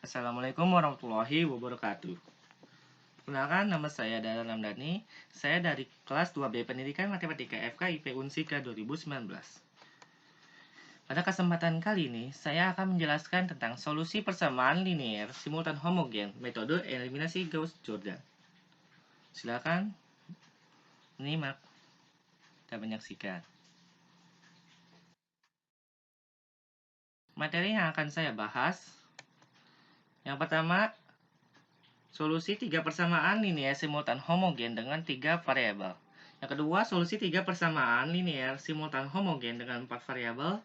Assalamualaikum warahmatullahi wabarakatuh. Perkenalkan, nama saya Dara Ramdhani. Saya dari kelas 2B Pendidikan Matematika FKIP Unsika 2019. Pada kesempatan kali ini, saya akan menjelaskan tentang solusi persamaan linear simultan homogen metode eliminasi Gauss-Jordan. Silakan menyimak dan menyaksikan. Materi yang akan saya bahas, yang pertama, solusi 3 persamaan linear simultan homogen dengan 3 variabel. Yang kedua, solusi 3 persamaan linear simultan homogen dengan 4 variabel.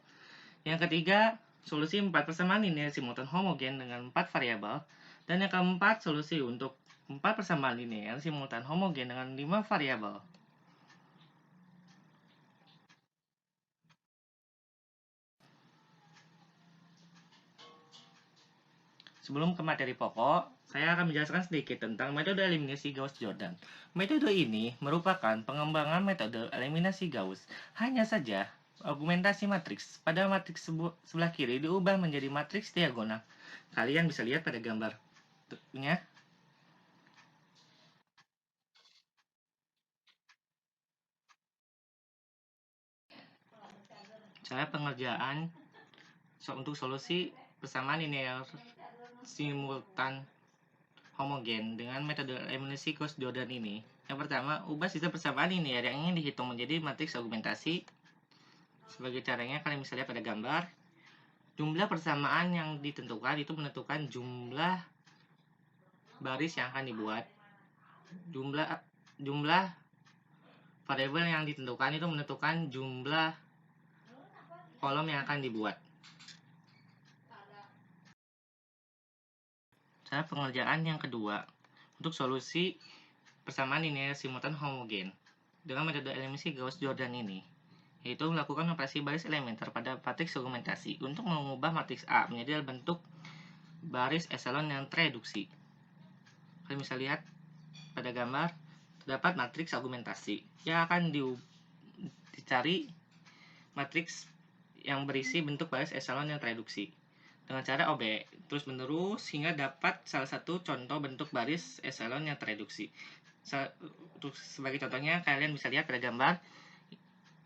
Yang ketiga, solusi 4 persamaan linear simultan homogen dengan 4 variabel. Dan yang keempat, solusi untuk 4 persamaan linear simultan homogen dengan 5 variabel. Sebelum ke materi pokok, saya akan menjelaskan sedikit tentang metode eliminasi Gauss-Jordan. Metode ini merupakan pengembangan metode eliminasi Gauss. Hanya saja, argumentasi matriks pada matriks sebelah kiri diubah menjadi matriks diagonal. Kalian bisa lihat pada gambarnya. Cara pengerjaan untuk solusi persamaan linear simultan homogen dengan metode eliminasi Gauss-Jordan ini. Yang pertama, ubah sistem persamaan linear yang ingin dihitung menjadi matriks argumentasi. Sebagai caranya, kalian bisa lihat pada gambar. Jumlah persamaan yang ditentukan itu menentukan jumlah baris yang akan dibuat. Jumlah variabel yang ditentukan itu menentukan jumlah kolom yang akan dibuat. Cara pengerjaan yang kedua, untuk solusi persamaan linear simultan homogen dengan metode eliminasi Gauss-Jordan ini, yaitu melakukan operasi baris elementer pada matriks argumentasi untuk mengubah matriks A menjadi bentuk baris eselon yang tereduksi. Kalian bisa lihat pada gambar, terdapat matriks argumentasi yang akan dicari matriks yang berisi bentuk baris eselon yang tereduksi dengan cara OB terus menerus hingga dapat salah satu contoh bentuk baris eselon yang tereduksi. Sebagai contohnya, kalian bisa lihat pada gambar.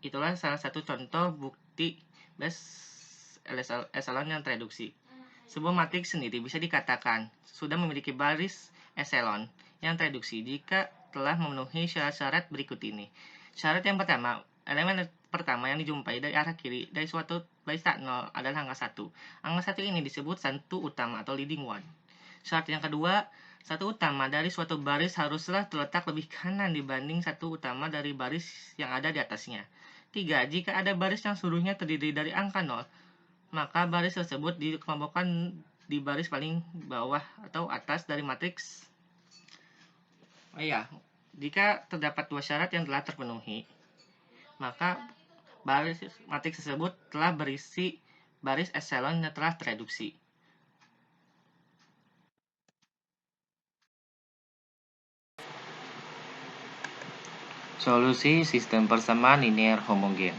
Itulah salah satu contoh bukti baris eselon yang tereduksi. Sebuah matriks sendiri bisa dikatakan sudah memiliki baris eselon yang tereduksi jika telah memenuhi syarat-syarat berikut ini. Syarat yang pertama, elemen pertama yang dijumpai dari arah kiri dari suatu baris tak nol adalah angka 1. Angka 1 ini disebut satu utama atau leading one. Syarat yang kedua, satu utama dari suatu baris haruslah terletak lebih kanan dibanding satu utama dari baris yang ada di atasnya. 3. Jika ada baris yang seluruhnya terdiri dari angka 0, maka baris tersebut dikelompokkan di baris paling bawah atau atas dari matriks. Jika terdapat dua syarat yang telah terpenuhi, maka baris matriks tersebut telah berisi baris eselon yang telah tereduksi. Solusi sistem persamaan linear homogen.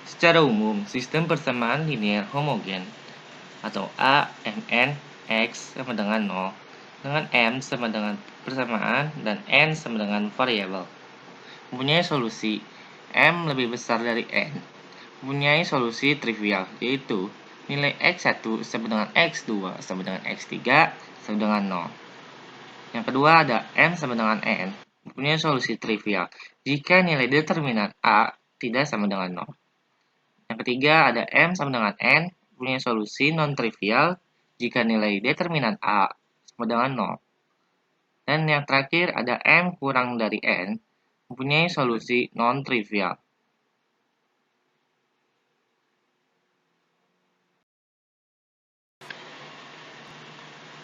Secara umum, sistem persamaan linear homogen atau A, Mn, X sama dengan 0 dengan M sama dengan persamaan dan N sama dengan variabel mempunyai solusi M lebih besar dari N mempunyai solusi trivial, yaitu nilai X1 sama dengan X2 sama dengan X3 sama dengan 0. Yang kedua ada M sama dengan N mempunyai solusi trivial jika nilai determinan A tidak sama dengan 0. Yang ketiga ada M sama dengan N mempunyai solusi non-trivial jika nilai determinan A sama dengan 0. Dan yang terakhir ada M kurang dari N mempunyai solusi non-trivial.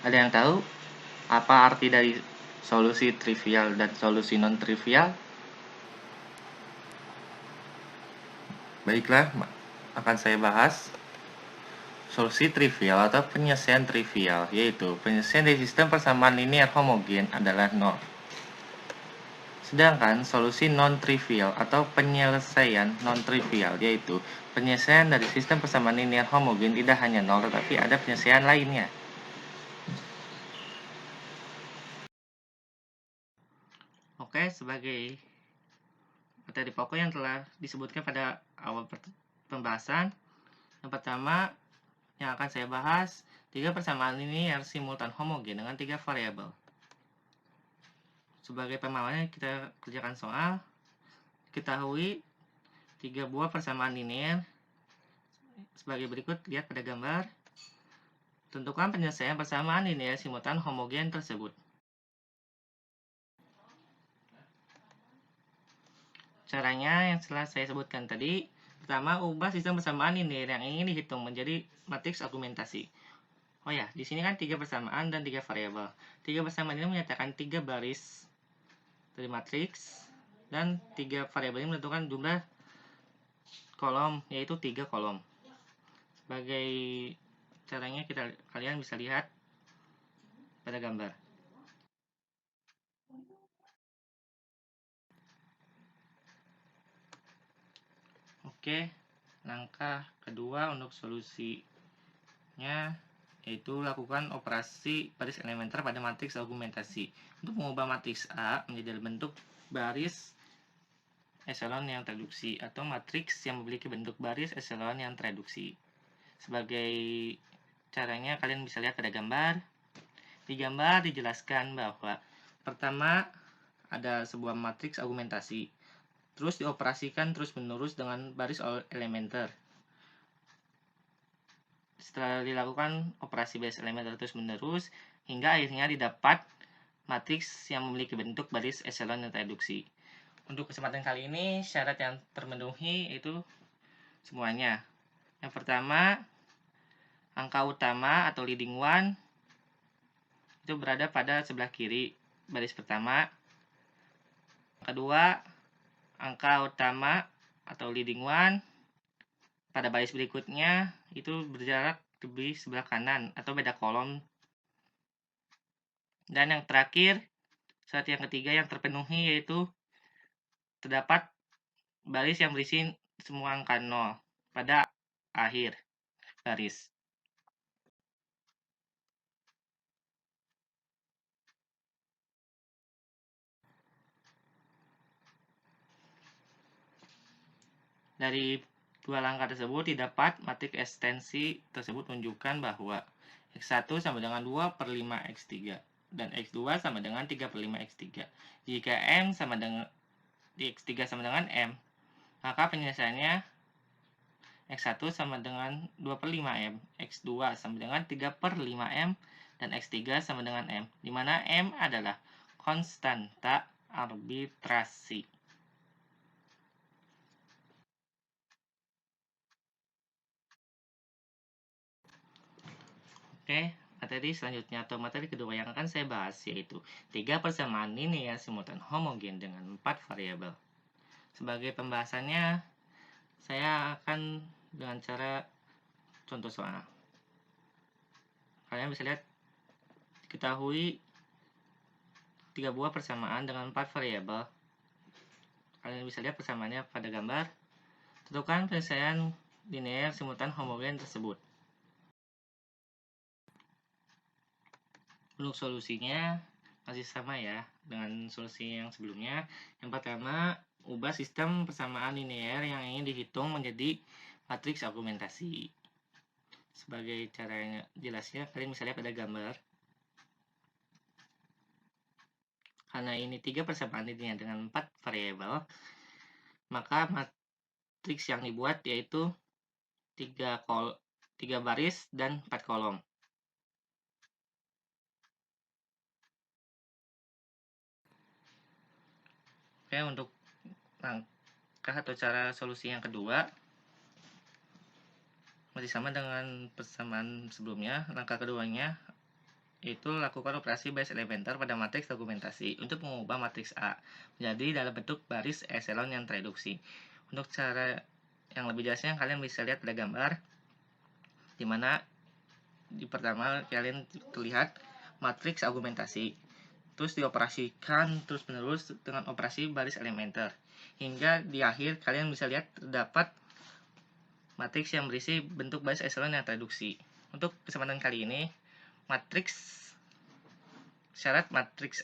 Ada yang tahu apa arti dari solusi trivial dan solusi non-trivial? Baiklah, akan saya bahas solusi trivial atau penyelesaian trivial, yaitu penyelesaian dari sistem persamaan linear homogen adalah 0. Sedangkan solusi non-trivial atau penyelesaian non-trivial yaitu penyelesaian dari sistem persamaan linear homogen tidak hanya 0 tetapi ada penyelesaian lainnya. Oke, sebagai materi pokok yang telah disebutkan pada awal pembahasan, yang pertama yang akan saya bahas 3 persamaan linear simultan homogen dengan 3 variabel. Sebagai pemahamannya kita kerjakan soal. Ketahui 3 buah persamaan linear sebagai berikut, lihat pada gambar. Tentukan penyelesaian persamaan linear simultan homogen tersebut. Caranya yang telah saya sebutkan tadi. Pertama, ubah sistem persamaan linear yang ingin dihitung menjadi matriks argumentasi. Oh ya, di sini kan 3 persamaan dan 3 variabel. 3 persamaan ini menyatakan 3 baris dari matriks dan 3 variabel ini menentukan jumlah kolom, yaitu 3 kolom. Sebagai caranya kalian bisa lihat pada gambar. Oke, langkah kedua untuk solusinya yaitu lakukan operasi baris elementer pada matriks argumentasi. Untuk mengubah matriks A menjadi bentuk baris eselon yang tereduksi atau matriks yang memiliki bentuk baris eselon yang tereduksi. Sebagai caranya kalian bisa lihat pada gambar. Di gambar dijelaskan bahwa pertama ada sebuah matriks argumentasi, terus dioperasikan terus-menerus dengan baris elementer. Setelah dilakukan operasi baris elementer terus-menerus, hingga akhirnya didapat matriks yang memiliki bentuk baris eselon yang tereduksi. Untuk kesempatan kali ini, syarat yang termenuhi itu semuanya. Yang pertama, angka utama atau leading one itu berada pada sebelah kiri baris pertama. Kedua, angka utama atau leading one pada baris berikutnya itu berjarak di sebelah kanan atau beda kolom. Dan yang terakhir, syarat yang ketiga yang terpenuhi yaitu terdapat baris yang berisi semua angka 0 pada akhir baris. Dari dua langkah tersebut didapat matriks ekstensi tersebut menunjukkan bahwa X1 sama dengan 2 per 5 X3 dan X2 sama dengan 3 per 5 X3. Jika M sama dengan X3 sama dengan M, maka penyelesaiannya X1 sama dengan 2 per 5M, X2 sama dengan 3 per 5M, dan X3 sama dengan M, di mana M adalah konstanta arbitrasi. Oke, materi selanjutnya atau materi kedua yang akan saya bahas yaitu 3 persamaan linear simultan homogen dengan 4 variabel. Sebagai pembahasannya, saya akan dengan cara contoh soal. Kalian bisa lihat, diketahui 3 buah persamaan dengan 4 variabel. Kalian bisa lihat persamaannya pada gambar. Tentukan penyelesaian linear simultan homogen tersebut. Untuk solusinya masih sama ya dengan solusi yang sebelumnya. Yang pertama, ubah sistem persamaan linear yang ingin dihitung menjadi matriks argumentasi. Sebagai cara jelasnya, kalian bisa lihat pada gambar. Karena ini 3 persamaan linear dengan 4 variabel, maka matriks yang dibuat yaitu 3 baris dan 4 kolom. Oke, untuk langkah atau cara solusi yang kedua masih sama dengan persamaan sebelumnya. Langkah keduanya yaitu lakukan operasi baris elementer pada matriks argumentasi untuk mengubah matriks A menjadi dalam bentuk baris eselon yang tereduksi. Untuk cara yang lebih jelasnya kalian bisa lihat pada gambar, di mana di pertama kalian terlihat matriks argumentasi. terus dioperasikan terus-menerus dengan operasi baris elementer. Hingga di akhir kalian bisa lihat terdapat matriks yang berisi bentuk baris echelon yang tereduksi. Untuk kesempatan kali ini, syarat matriks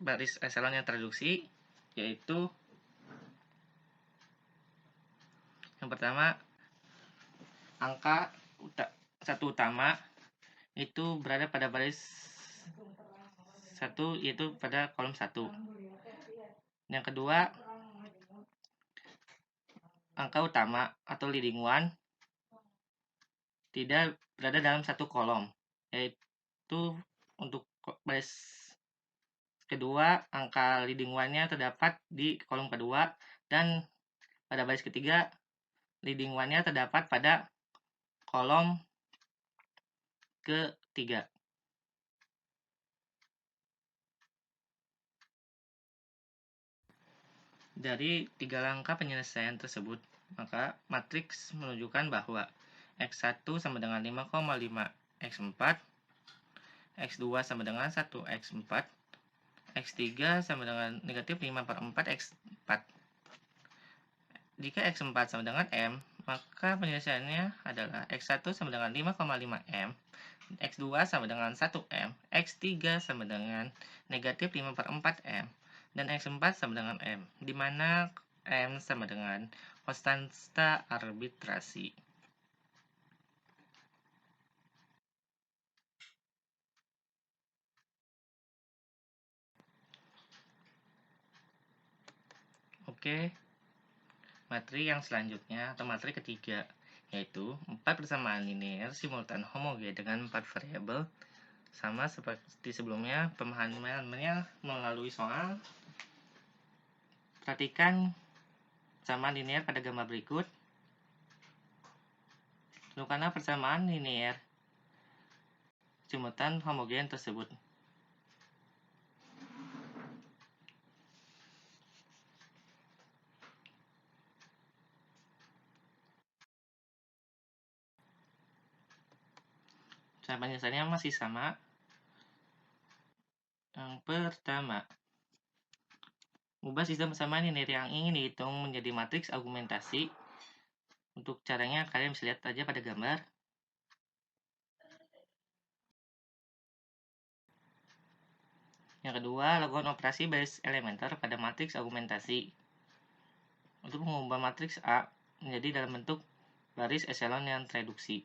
baris echelon yang tereduksi yaitu yang pertama, angka satu utama itu berada pada baris 1, yaitu pada kolom 1. Yang kedua, angka utama atau leading one tidak berada dalam satu kolom, yaitu untuk baris kedua, angka leading one-nya terdapat di kolom kedua, dan pada baris ketiga, leading one-nya terdapat pada kolom ketiga. Dari 3 langkah penyelesaian tersebut, maka matriks menunjukkan bahwa X1 sama dengan 5,5 X4, X2 sama dengan 1 X4, X3 sama dengan negatif 5/4 X4. Jika X4 sama dengan M, maka penyelesaiannya adalah X1 sama dengan 5,5 M, X2 sama dengan 1 M, X3 sama dengan negatif 5/4 M, dan X4 sama dengan M, di mana M sama dengan konstanta arbitrasi. Oke, materi yang selanjutnya atau materi ketiga yaitu 4 persamaan linear simultan homogen dengan 4 variabel. Sama seperti sebelumnya, pemahamannya melalui soal. Perhatikan persamaan linear pada gambar berikut. Tentukanlah persamaan linear simultan homogen tersebut. Cara penyelesaiannya masih sama. Yang pertama, ubah sistem persamaan linear yang ingin dihitung menjadi matriks argumentasi. Untuk caranya kalian bisa lihat aja pada gambar. Yang kedua, lakukan operasi baris elementer pada matriks argumentasi untuk mengubah matriks A menjadi dalam bentuk baris echelon yang tereduksi.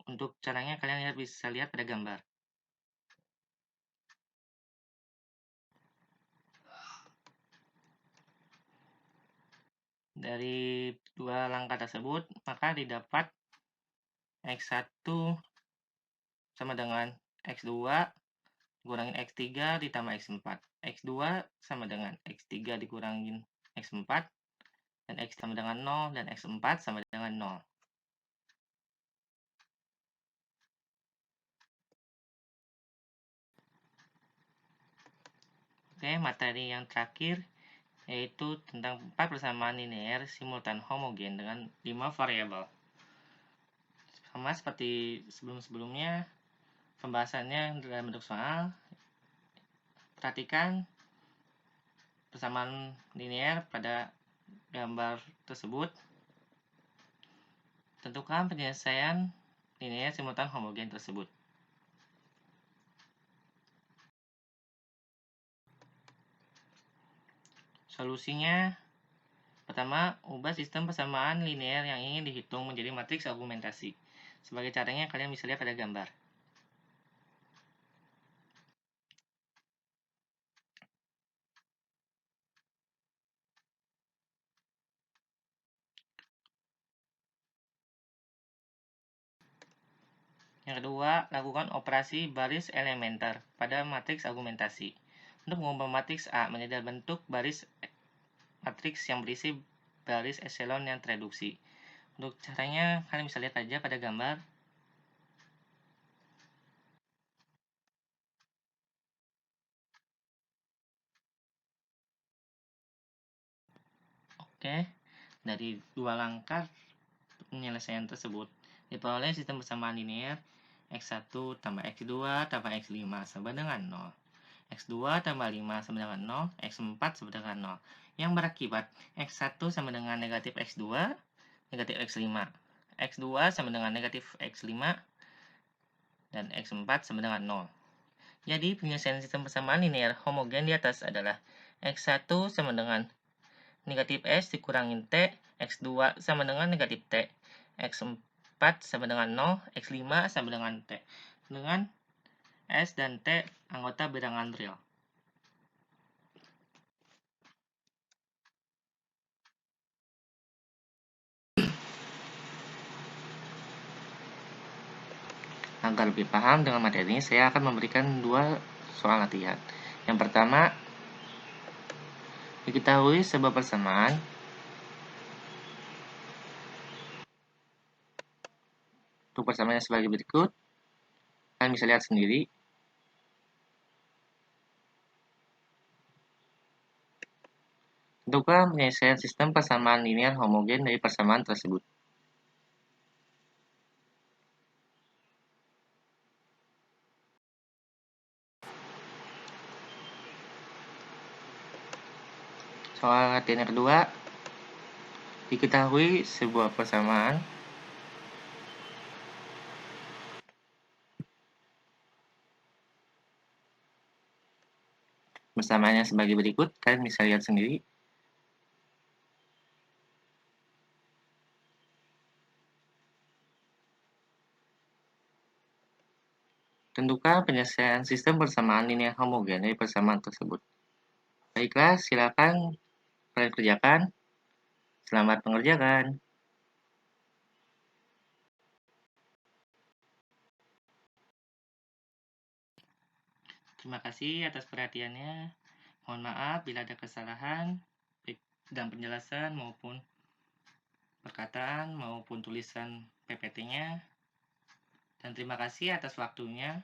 Untuk caranya kalian bisa lihat pada gambar. Dari 2 langkah tersebut, maka didapat X1 sama dengan X2 dikurangin X3 ditambah X4. X2 sama dengan X3 dikurangin X4, dan X sama dengan 0, dan X4 sama dengan 0. Oke, materi yang terakhir yaitu tentang 4 persamaan linear simultan homogen dengan 5 variabel. Sama seperti sebelum-sebelumnya, pembahasannya dalam bentuk soal. Perhatikan persamaan linear pada gambar tersebut. Tentukan penyelesaian linear simultan homogen tersebut. Solusinya, pertama, ubah sistem persamaan linear yang ingin dihitung menjadi matriks argumentasi. Sebagai caranya, kalian bisa lihat pada gambar. Yang kedua, lakukan operasi baris elementer pada matriks argumentasi. Untuk mengubah matriks A menjadi bentuk baris matriks yang berisi baris echelon yang tereduksi. Untuk caranya, kalian bisa lihat aja pada gambar. Oke, dari 2 langkah penyelesaian tersebut, Diperoleh sistem persamaan linear X1 tambah X2 tambah X5 sama dengan 0. X2 tambah 5 sama dengan 0, X4 sama dengan 0. Yang berakibat X1 sama dengan negatif X2, negatif X5. X2 sama dengan negatif X5, dan X4 sama dengan 0. Jadi, penyelesaian sistem persamaan linear homogen di atas adalah X1 sama dengan negatif S dikurangin T, X2 sama dengan negatif T, X4 sama dengan 0, X5 sama dengan T. Dengan S dan T anggota bilangan real. Agar lebih paham dengan materi ini, saya akan memberikan dua soal latihan. Yang pertama, diketahui sebuah persamaan untuk persamaannya sebagai berikut. Kalian bisa lihat sendiri. Tentukan penyelesaian sistem persamaan linear homogen dari persamaan tersebut. Soal latihan yang kedua, diketahui sebuah persamaan persamaannya sebagai berikut. Kalian bisa lihat sendiri. Tentukan penyelesaian sistem persamaan linear homogen dari persamaan tersebut. Baiklah, silakan kalian kerjakan. Selamat mengerjakan. Terima kasih atas perhatiannya. Mohon maaf bila ada kesalahan, baik dalam penjelasan maupun perkataan maupun tulisan PPT-nya. Dan terima kasih atas waktunya.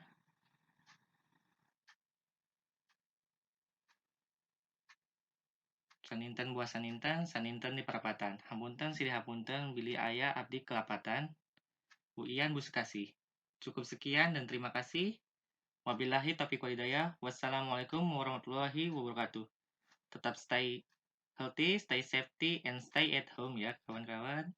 Saninten buah saninten di perapatan. Hapunten silih hapunten, bilih ayah abdi kelapatan. Bu Ian Bu Sekasih. Cukup sekian dan terima kasih. Wabillahi taufiq walhidayah. Wassalamualaikum warahmatullahi wabarakatuh. Tetap stay healthy, stay safety, and stay at home ya kawan-kawan.